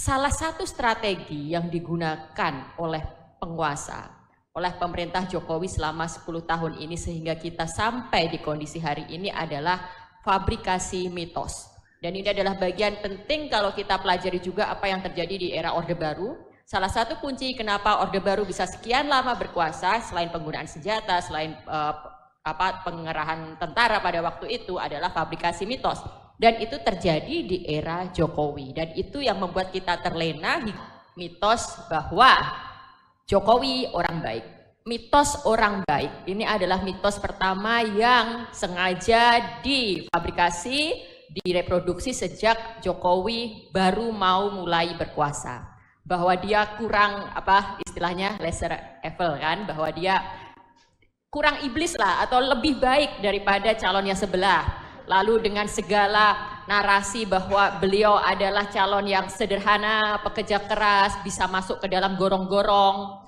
salah satu strategi yang digunakan oleh penguasa, oleh pemerintah Jokowi selama 10 tahun ini sehingga kita sampai di kondisi hari ini adalah fabrikasi mitos. Dan ini adalah bagian penting kalau kita pelajari juga apa yang terjadi di era Orde Baru. Salah satu kunci kenapa Orde Baru bisa sekian lama berkuasa selain penggunaan senjata, selain pengerahan tentara pada waktu itu adalah fabrikasi mitos. Dan itu terjadi di era Jokowi. Dan itu yang membuat kita terlena mitos bahwa Jokowi orang baik. Mitos orang baik ini adalah mitos pertama yang sengaja difabrikasi, direproduksi sejak Jokowi baru mau mulai berkuasa. Bahwa dia kurang istilahnya lesser evil kan, bahwa dia kurang iblis lah atau lebih baik daripada calonnya sebelah. Lalu dengan segala narasi bahwa beliau adalah calon yang sederhana, pekerja keras, bisa masuk ke dalam gorong-gorong.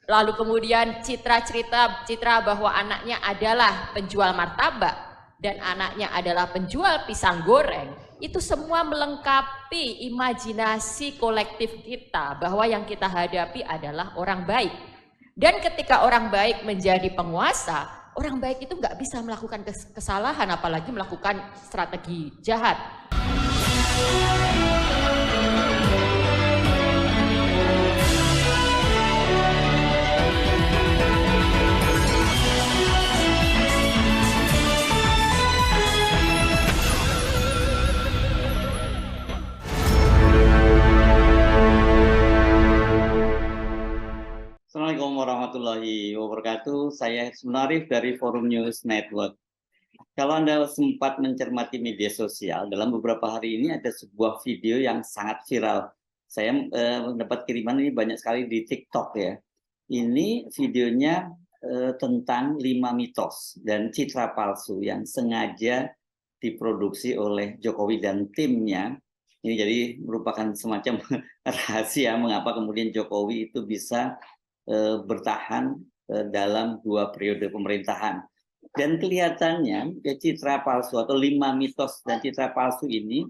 Lalu kemudian citra bahwa anaknya adalah penjual martabak dan anaknya adalah penjual pisang goreng. Itu semua melengkapi imajinasi kolektif kita bahwa yang kita hadapi adalah orang baik. Dan ketika orang baik menjadi penguasa, orang baik itu nggak bisa melakukan kesalahan, apalagi melakukan strategi jahat. Assalamualaikum warahmatullahi wabarakatuh. Saya Sunarif dari Forum News Network. Kalau Anda sempat mencermati media sosial, dalam beberapa hari ini ada sebuah video yang sangat viral. Saya mendapat kiriman ini banyak sekali di TikTok ya. Ini videonya tentang 5 mitos dan citra palsu yang sengaja diproduksi oleh Jokowi dan timnya. Ini jadi merupakan semacam rahasia mengapa kemudian Jokowi itu bisa bertahan dalam 2 periode pemerintahan. Dan kelihatannya citra palsu atau 5 mitos dan citra palsu ini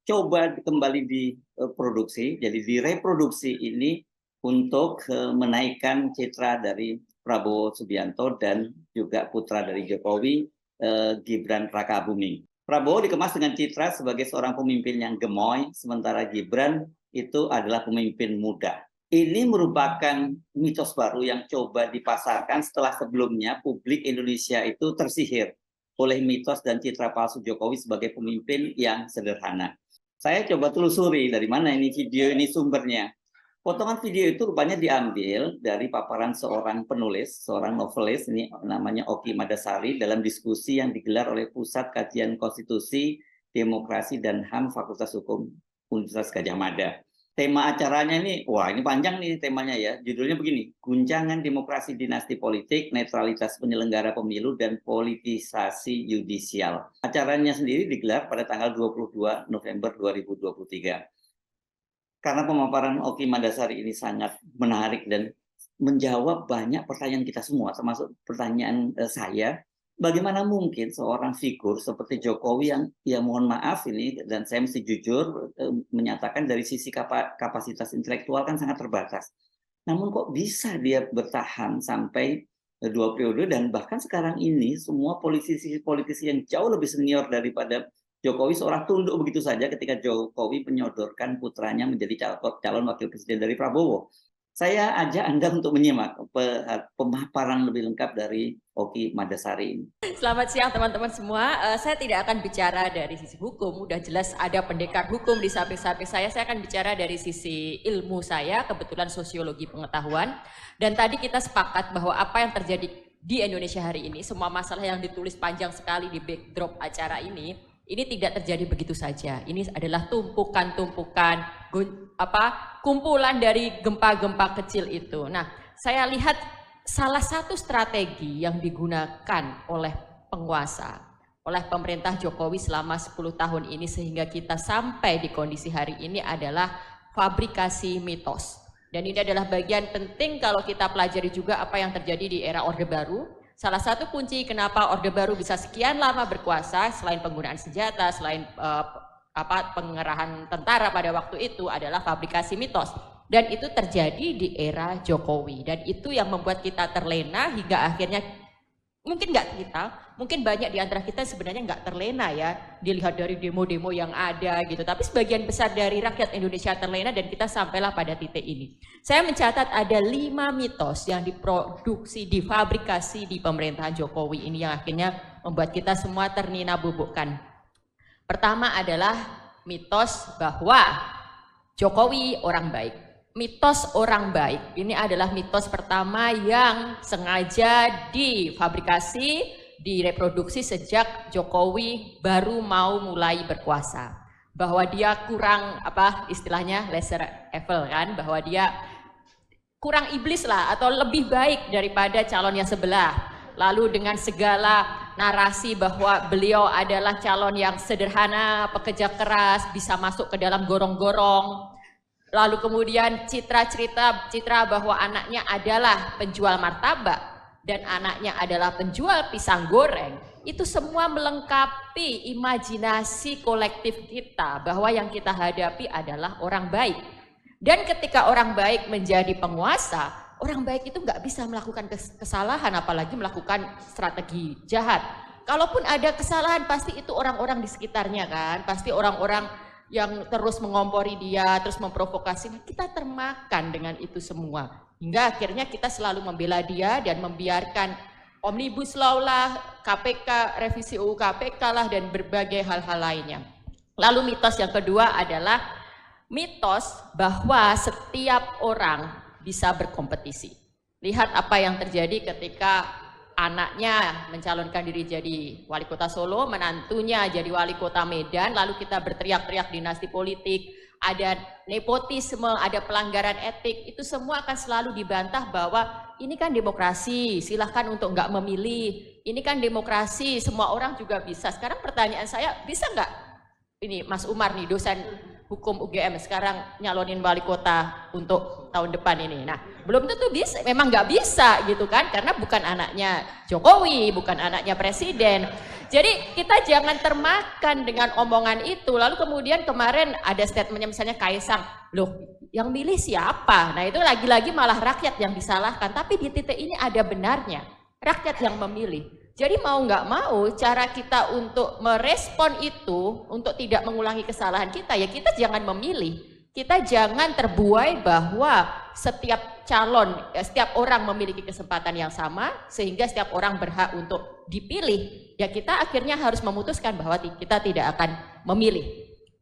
coba kembali diproduksi, jadi direproduksi ini untuk menaikkan citra dari Prabowo Subianto dan juga putra dari Jokowi, Gibran Rakabuming. Prabowo dikemas dengan citra sebagai seorang pemimpin yang gemoy, sementara Gibran itu adalah pemimpin muda. Ini merupakan mitos baru yang coba dipasarkan setelah sebelumnya publik Indonesia itu tersihir oleh mitos dan citra palsu Jokowi sebagai pemimpin yang sederhana. Saya coba telusuri dari mana ini video ini sumbernya. Potongan video itu rupanya diambil dari paparan seorang penulis, seorang novelis, ini namanya Oki Madasari, dalam diskusi yang digelar oleh Pusat Kajian Konstitusi, Demokrasi, dan HAM Fakultas Hukum Universitas Gadjah Mada. Tema acaranya ini, wah ini panjang nih temanya ya, judulnya begini, Guncangan Demokrasi Dinasti Politik, Netralitas Penyelenggara Pemilu, dan Politisasi Yudisial. Acaranya sendiri digelar pada tanggal 22 November 2023. Karena pemaparan Oki Madasari ini sangat menarik dan menjawab banyak pertanyaan kita semua, termasuk pertanyaan saya, bagaimana mungkin seorang figur seperti Jokowi yang ya mohon maaf ini dan saya mesti jujur menyatakan dari sisi kapasitas intelektual kan sangat terbatas. Namun kok bisa dia bertahan sampai 2 periode dan bahkan sekarang ini semua politisi yang jauh lebih senior daripada Jokowi seorang tunduk begitu saja ketika Jokowi menyodorkan putranya menjadi calon wakil presiden dari Prabowo. Saya ajak Anda untuk menyimak pemaparan lebih lengkap dari Oki Madasari ini. Selamat siang teman-teman semua. Saya tidak akan bicara dari sisi hukum. Udah jelas ada pendekar hukum di samping-samping saya. Saya akan bicara dari sisi ilmu saya, kebetulan sosiologi pengetahuan. Dan tadi kita sepakat bahwa apa yang terjadi di Indonesia hari ini, semua masalah yang ditulis panjang sekali di backdrop acara ini tidak terjadi begitu saja. Ini adalah tumpukan-tumpukan kumpulan dari gempa-gempa kecil itu. Nah, saya lihat salah satu strategi yang digunakan oleh penguasa, oleh pemerintah Jokowi selama 10 tahun ini sehingga kita sampai di kondisi hari ini adalah fabrikasi mitos. Dan ini adalah bagian penting kalau kita pelajari juga apa yang terjadi di era Orde Baru. Salah satu kunci kenapa Orde Baru bisa sekian lama berkuasa selain penggunaan senjata, selain pengerahan tentara pada waktu itu adalah fabrikasi mitos. Dan itu terjadi di era Jokowi. Dan itu yang membuat kita terlena hingga akhirnya, mungkin nggak kita, mungkin banyak di antara kita sebenarnya nggak terlena ya, dilihat dari demo-demo yang ada gitu. Tapi sebagian besar dari rakyat Indonesia terlena dan kita sampailah pada titik ini. Saya mencatat ada 5 mitos yang diproduksi, difabrikasi di pemerintahan Jokowi ini yang akhirnya membuat kita semua ternina bubukkan. Pertama adalah mitos bahwa Jokowi orang baik. Mitos orang baik ini adalah mitos pertama yang sengaja difabrikasi, direproduksi sejak Jokowi baru mau mulai berkuasa. Bahwa dia kurang, istilahnya lesser evil kan, bahwa dia kurang iblis lah atau lebih baik daripada calon yang sebelah. Lalu dengan segala narasi bahwa beliau adalah calon yang sederhana, pekerja keras, bisa masuk ke dalam gorong-gorong. Lalu kemudian citra bahwa anaknya adalah penjual martabak dan anaknya adalah penjual pisang goreng. Itu semua melengkapi imajinasi kolektif kita bahwa yang kita hadapi adalah orang baik. Dan ketika orang baik menjadi penguasa, orang baik itu nggak bisa melakukan kesalahan, apalagi melakukan strategi jahat. Kalaupun ada kesalahan, pasti itu orang-orang di sekitarnya kan, pasti orang-orang yang terus mengompori dia, terus memprovokasi. Kita termakan dengan itu semua. Hingga akhirnya kita selalu membela dia dan membiarkan Omnibus Law lah, KPK, revisi UU KPK lah, dan berbagai hal-hal lainnya. Lalu mitos yang kedua adalah mitos bahwa setiap orang bisa berkompetisi. Lihat apa yang terjadi ketika anaknya mencalonkan diri jadi wali kota Solo, menantunya jadi wali kota Medan, lalu kita berteriak-teriak dinasti politik, ada nepotisme, ada pelanggaran etik, itu semua akan selalu dibantah bahwa ini kan demokrasi, silahkan untuk nggak memilih, ini kan demokrasi, semua orang juga bisa. Sekarang pertanyaan saya, bisa nggak ini Mas Umar nih, dosen hukum UGM sekarang nyalonin wali kota untuk tahun depan ini? Nah, belum tentu bisa, memang nggak bisa gitu kan, karena bukan anaknya Jokowi, bukan anaknya presiden. Jadi kita jangan termakan dengan omongan itu. Lalu kemudian kemarin ada statementnya misalnya Kaisang, loh yang milih siapa? Nah itu lagi-lagi malah rakyat yang disalahkan, tapi di titik ini ada benarnya, rakyat yang memilih. Jadi mau nggak mau cara kita untuk merespon itu, untuk tidak mengulangi kesalahan kita, ya kita jangan memilih. Kita jangan terbuai bahwa setiap calon, setiap orang memiliki kesempatan yang sama, sehingga setiap orang berhak untuk dipilih. Ya kita akhirnya harus memutuskan bahwa kita tidak akan memilih.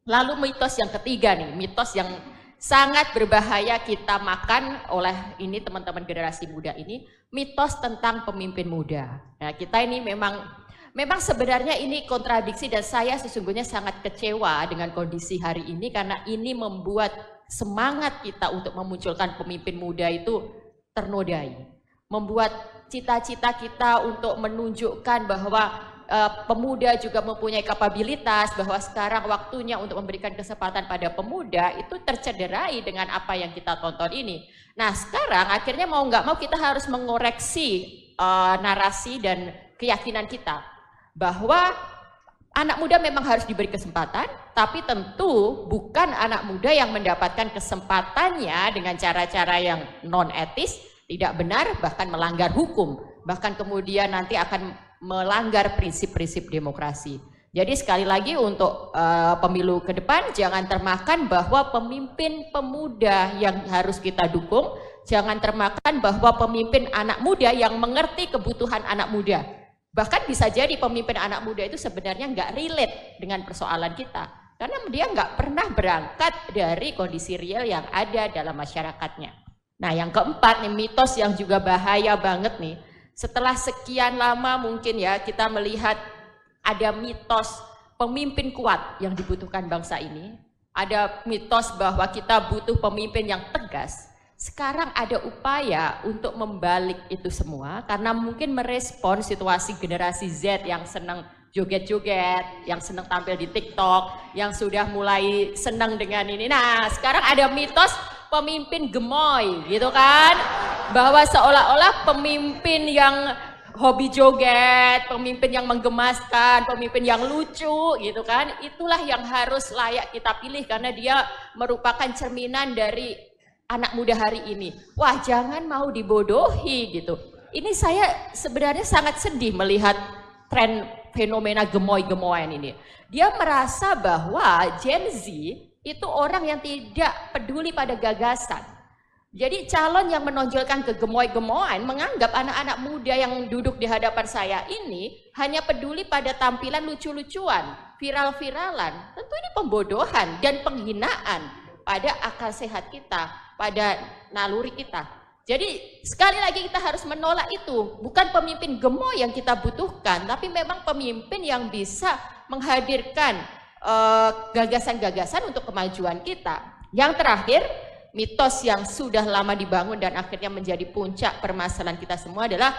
Lalu mitos yang ketiga nih, mitos yang sangat berbahaya kita makan oleh ini teman-teman generasi muda ini, mitos tentang pemimpin muda. Nah kita ini memang sebenarnya ini kontradiksi dan saya sesungguhnya sangat kecewa dengan kondisi hari ini karena ini membuat semangat kita untuk memunculkan pemimpin muda itu ternodai. Membuat cita-cita kita untuk menunjukkan bahwa pemuda juga mempunyai kapabilitas, bahwa sekarang waktunya untuk memberikan kesempatan pada pemuda itu tercederai dengan apa yang kita tonton ini. Nah sekarang akhirnya mau nggak mau kita harus mengoreksi narasi dan keyakinan kita bahwa anak muda memang harus diberi kesempatan, tapi tentu bukan anak muda yang mendapatkan kesempatannya dengan cara-cara yang non etis, tidak benar, bahkan melanggar hukum, bahkan kemudian nanti akan melanggar prinsip-prinsip demokrasi. Jadi sekali lagi untuk pemilu ke depan jangan termakan bahwa pemimpin pemuda yang harus kita dukung, jangan termakan bahwa pemimpin anak muda yang mengerti kebutuhan anak muda. Bahkan bisa jadi pemimpin anak muda itu sebenarnya nggak relate dengan persoalan kita, karena dia nggak pernah berangkat dari kondisi real yang ada dalam masyarakatnya. Nah yang keempat nih, mitos yang juga bahaya banget nih. Setelah sekian lama mungkin ya kita melihat ada mitos pemimpin kuat yang dibutuhkan bangsa ini. Ada mitos bahwa kita butuh pemimpin yang tegas. Sekarang ada upaya untuk membalik itu semua karena mungkin merespon situasi generasi Z yang senang joget-joget, yang senang tampil di TikTok, yang sudah mulai senang dengan ini. Nah sekarang ada mitos pemimpin gemoy gitu kan, bahwa seolah-olah pemimpin yang hobi joget, pemimpin yang menggemaskan, pemimpin yang lucu gitu kan. Itulah yang harus layak kita pilih karena dia merupakan cerminan dari anak muda hari ini. Wah, jangan mau dibodohi gitu. Ini saya sebenarnya sangat sedih melihat tren fenomena gemoy-gemoyan ini. Dia merasa bahwa Gen Z itu orang yang tidak peduli pada gagasan. Jadi calon yang menonjolkan kegemoy-gemoyan menganggap anak-anak muda yang duduk di hadapan saya ini hanya peduli pada tampilan lucu-lucuan, viral-viralan. Tentu ini pembodohan dan penghinaan pada akal sehat kita, pada naluri kita. Jadi sekali lagi kita harus menolak itu. Bukan pemimpin gemoy yang kita butuhkan, tapi memang pemimpin yang bisa menghadirkan gagasan-gagasan untuk kemajuan kita. Yang terakhir, mitos yang sudah lama dibangun dan akhirnya menjadi puncak permasalahan kita semua adalah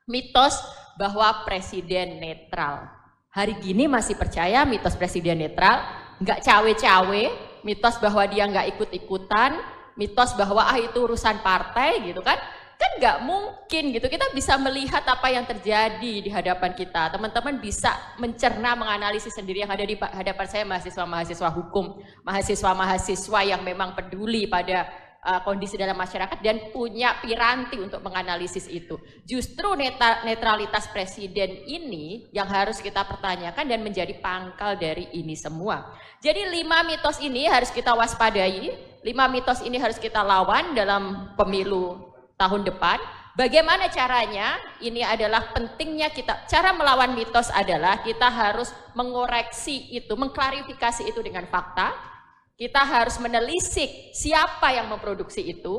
mitos bahwa presiden netral. Hari gini masih percaya mitos presiden netral, nggak cawe-cawe, mitos bahwa dia nggak ikut-ikutan, mitos bahwa itu urusan partai gitu kan. Kan nggak mungkin gitu, kita bisa melihat apa yang terjadi di hadapan kita. Teman-teman bisa mencerna, menganalisis sendiri. Yang ada di hadapan saya mahasiswa-mahasiswa hukum, mahasiswa-mahasiswa yang memang peduli pada kondisi dalam masyarakat dan punya piranti untuk menganalisis itu. Justru netralitas presiden ini yang harus kita pertanyakan dan menjadi pangkal dari ini semua. Jadi 5 mitos ini harus kita waspadai, 5 mitos ini harus kita lawan dalam pemilu tahun depan. Bagaimana caranya? Ini adalah pentingnya kita, cara melawan mitos adalah kita harus mengoreksi itu, mengklarifikasi itu dengan fakta. Kita harus menelisik siapa yang memproduksi itu,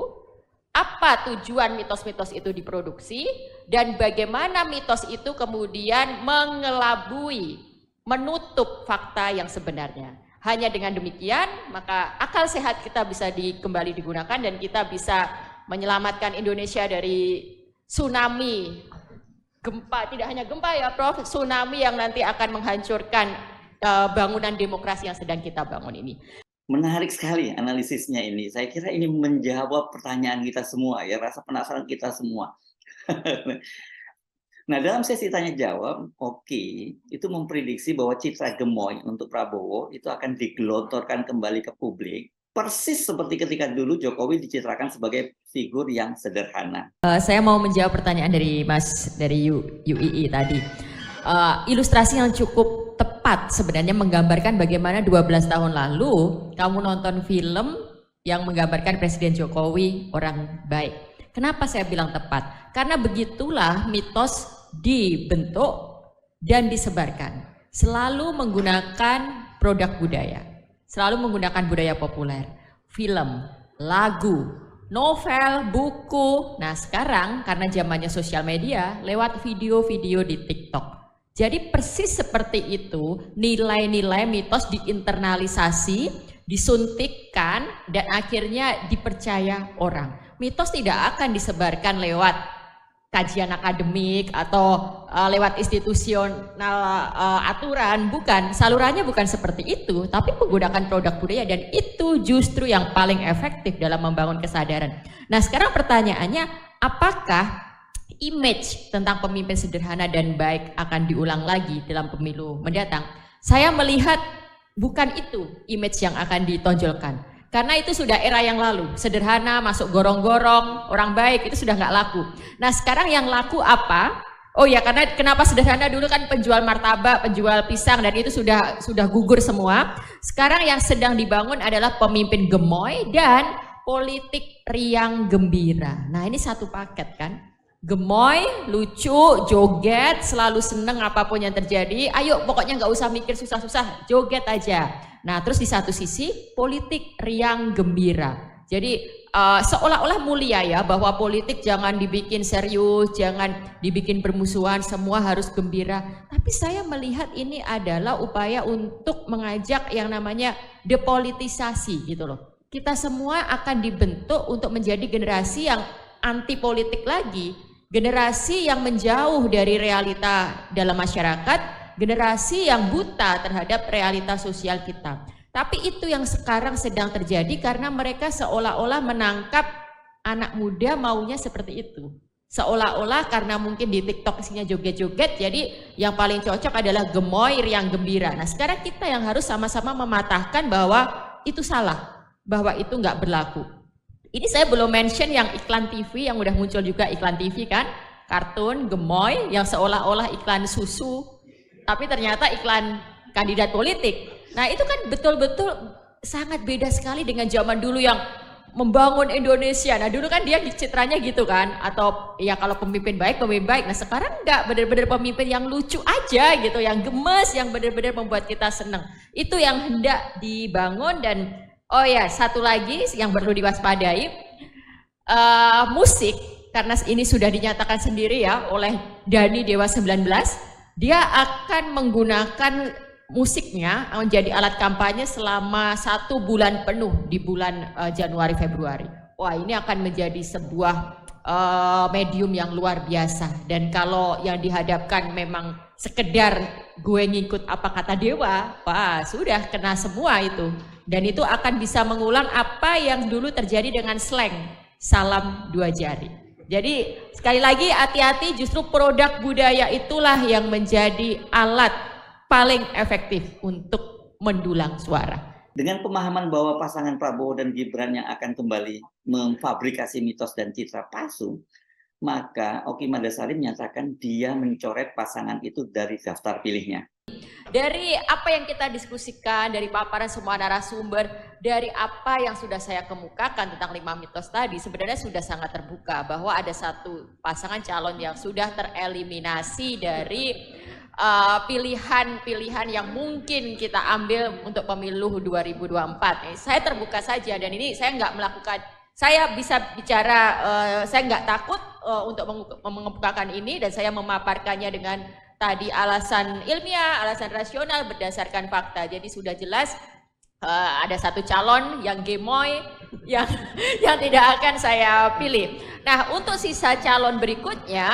apa tujuan mitos-mitos itu diproduksi, dan bagaimana mitos itu kemudian mengelabui, menutup fakta yang sebenarnya. Hanya dengan demikian, maka akal sehat kita bisa kembali digunakan dan kita bisa menyelamatkan Indonesia dari tsunami gempa, tidak hanya gempa ya Prof, tsunami yang nanti akan menghancurkan bangunan demokrasi yang sedang kita bangun ini. Menarik sekali analisisnya ini. Saya kira ini menjawab pertanyaan kita semua ya, rasa penasaran kita semua. Nah, dalam sesi tanya jawab, itu memprediksi bahwa citra gemoy untuk Prabowo itu akan digelontorkan kembali ke publik. Persis seperti ketika dulu Jokowi dicitrakan sebagai figur yang sederhana. Saya mau menjawab pertanyaan dari Mas dari UII tadi. Ilustrasi yang cukup tepat sebenarnya menggambarkan bagaimana 12 tahun lalu kamu nonton film yang menggambarkan Presiden Jokowi orang baik. Kenapa saya bilang tepat? Karena begitulah mitos dibentuk dan disebarkan. Selalu menggunakan produk budaya. Selalu menggunakan budaya populer, film, lagu, novel, buku. Nah sekarang karena zamannya sosial media, lewat video-video di TikTok. Jadi persis seperti itu, nilai-nilai mitos diinternalisasi, disuntikkan, dan akhirnya dipercaya orang. Mitos tidak akan disebarkan lewat kajian akademik atau lewat institusional aturan, bukan, salurannya bukan seperti itu, tapi menggunakan produk budaya dan itu justru yang paling efektif dalam membangun kesadaran. Nah sekarang pertanyaannya, apakah image tentang pemimpin sederhana dan baik akan diulang lagi dalam pemilu mendatang? Saya melihat bukan itu image yang akan ditonjolkan. Karena itu sudah era yang lalu, sederhana, masuk gorong-gorong, orang baik, itu sudah nggak laku. Nah sekarang yang laku apa? Oh ya, karena kenapa sederhana dulu kan penjual martabak, penjual pisang, dan itu sudah gugur semua. Sekarang yang sedang dibangun adalah pemimpin gemoy dan politik riang gembira. Nah ini satu paket kan? Gemoy, lucu, joget, selalu seneng apapun yang terjadi. Ayo pokoknya nggak usah mikir susah-susah, joget aja. Nah terus di satu sisi politik riang gembira. Jadi seolah-olah mulia ya bahwa politik jangan dibikin serius, jangan dibikin bermusuhan, semua harus gembira. Tapi saya melihat ini adalah upaya untuk mengajak yang namanya depolitisasi gitu loh. Kita semua akan dibentuk untuk menjadi generasi yang anti politik lagi. Generasi yang menjauh dari realita dalam masyarakat, generasi yang buta terhadap realita sosial kita. Tapi itu yang sekarang sedang terjadi karena mereka seolah-olah menangkap anak muda maunya seperti itu. Seolah-olah karena mungkin di TikTok isinya joget-joget, jadi yang paling cocok adalah gemoy riang gembira. Nah sekarang kita yang harus sama-sama mematahkan bahwa itu salah, bahwa itu nggak berlaku. Ini saya belum mention yang iklan TV, yang udah muncul juga iklan TV kan, kartun, gemoy, yang seolah-olah iklan susu, tapi ternyata iklan kandidat politik. Nah itu kan betul-betul sangat beda sekali dengan zaman dulu yang membangun Indonesia. Nah dulu kan dia citranya gitu kan, atau ya kalau pemimpin baik, pemimpin baik. Nah sekarang enggak, benar-benar pemimpin yang lucu aja gitu, yang gemes, yang benar-benar membuat kita seneng. Itu yang hendak dibangun. Dan oh ya, satu lagi yang perlu diwaspadai, musik, karena ini sudah dinyatakan sendiri ya oleh Dhani Dewa 19, dia akan menggunakan musiknya menjadi alat kampanye selama 1 bulan penuh di bulan Januari Februari. Wah ini akan menjadi sebuah medium yang luar biasa. Dan kalau yang dihadapkan memang sekedar gue ngikut apa kata Dewa, wah sudah kena semua itu. Dan itu akan bisa mengulang apa yang dulu terjadi dengan slang salam 2 jari. Jadi sekali lagi hati-hati, justru produk budaya itulah yang menjadi alat paling efektif untuk mendulang suara. Dengan pemahaman bahwa pasangan Prabowo dan Gibran yang akan kembali memfabrikasi mitos dan citra palsu, maka Oki Madasari menyatakan dia mencoret pasangan itu dari daftar pilihnya. Dari apa yang kita diskusikan, dari paparan semua narasumber, dari apa yang sudah saya kemukakan tentang 5 mitos tadi, sebenarnya sudah sangat terbuka bahwa ada satu pasangan calon yang sudah tereliminasi dari pilihan-pilihan yang mungkin kita ambil untuk pemilu 2024. Saya terbuka saja, dan ini saya nggak melakukan, saya bisa bicara, saya nggak takut untuk mengemukakan ini, dan saya memaparkannya dengan tadi alasan ilmiah, alasan rasional berdasarkan fakta. Jadi sudah jelas ada satu calon yang gemoy yang tidak akan saya pilih. Nah untuk sisa calon berikutnya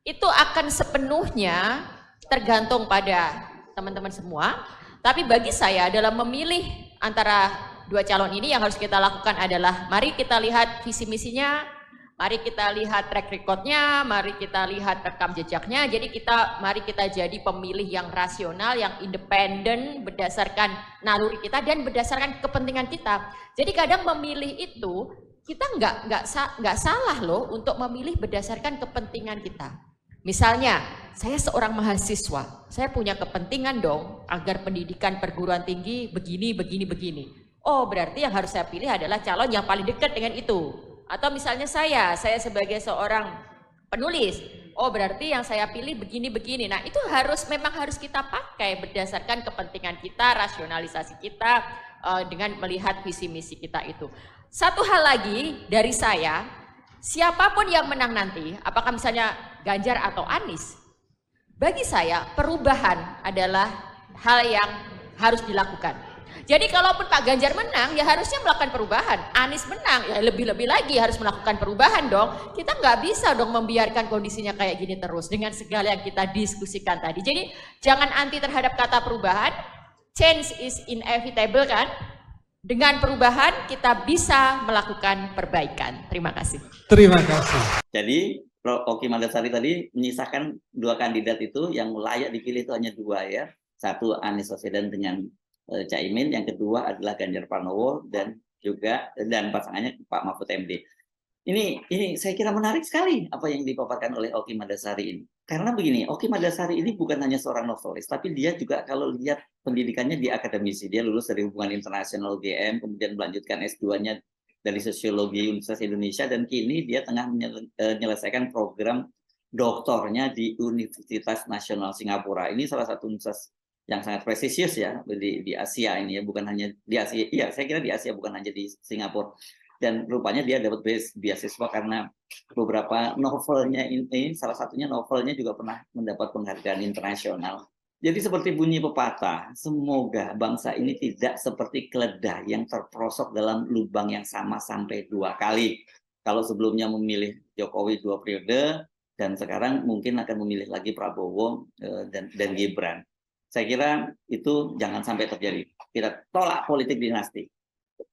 itu akan sepenuhnya tergantung pada teman-teman semua. Tapi bagi saya dalam memilih antara 2 calon ini, yang harus kita lakukan adalah mari kita lihat visi misinya, mari kita lihat track recordnya, mari kita lihat rekam jejaknya. Jadi mari kita jadi pemilih yang rasional, yang independen berdasarkan naluri kita dan berdasarkan kepentingan kita. Jadi kadang memilih itu kita nggak salah loh untuk memilih berdasarkan kepentingan kita. Misalnya, saya seorang mahasiswa, saya punya kepentingan dong agar pendidikan perguruan tinggi begini. Oh, berarti yang harus saya pilih adalah calon yang paling dekat dengan itu. Atau misalnya saya sebagai seorang penulis, oh berarti yang saya pilih begini. Nah, itu memang harus kita pakai berdasarkan kepentingan kita, rasionalisasi kita dengan melihat visi misi kita itu. Satu hal lagi dari saya, siapapun yang menang nanti, apakah misalnya Ganjar atau Anies, bagi saya perubahan adalah hal yang harus dilakukan. Jadi kalaupun Pak Ganjar menang, ya harusnya melakukan perubahan. Anies menang, ya lebih-lebih lagi harus melakukan perubahan dong. Kita nggak bisa dong membiarkan kondisinya kayak gini terus dengan segala yang kita diskusikan tadi. Jadi jangan anti terhadap kata perubahan. Change is inevitable kan? Dengan perubahan kita bisa melakukan perbaikan. Terima kasih. Terima kasih. Jadi Oki Madasari tadi menyisakan 2 kandidat itu yang layak dipilih itu hanya 2 ya. Satu Anies Baswedan dengan Caimin, yang kedua adalah Ganjar Pranowo dan pasangannya Pak Mahfud MD. Ini saya kira menarik sekali apa yang dipaparkan oleh Oki Madasari ini. Karena begini, Oki Madasari ini bukan hanya seorang novelis, tapi dia juga kalau lihat pendidikannya di akademisi. Dia lulus dari Hubungan Internasional UGM, kemudian melanjutkan S2-nya dari Sosiologi Universitas Indonesia, dan kini dia tengah menyelesaikan program doktornya di Universitas Nasional Singapura. Ini salah satu universitas yang sangat prestisius ya di Asia ini ya, bukan hanya di Asia. Iya, saya kira di Asia, bukan hanya di Singapura. Dan rupanya dia dapat beasiswa karena beberapa novelnya ini, salah satunya novelnya juga pernah mendapat penghargaan internasional. Jadi seperti bunyi pepatah, semoga bangsa ini tidak seperti keledai yang terperosok dalam lubang yang sama sampai 2 kali. Kalau sebelumnya memilih Jokowi 2 periode, dan sekarang mungkin akan memilih lagi Prabowo dan Gibran. Saya kira itu jangan sampai terjadi. Kita tolak politik dinasti.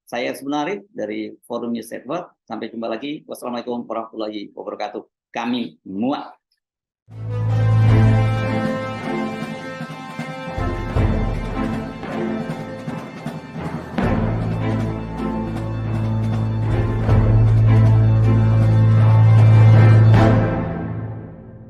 Saya sebenarnya dari Forum News Network. Sampai jumpa lagi. Wassalamualaikum warahmatullahi wabarakatuh. kami muak.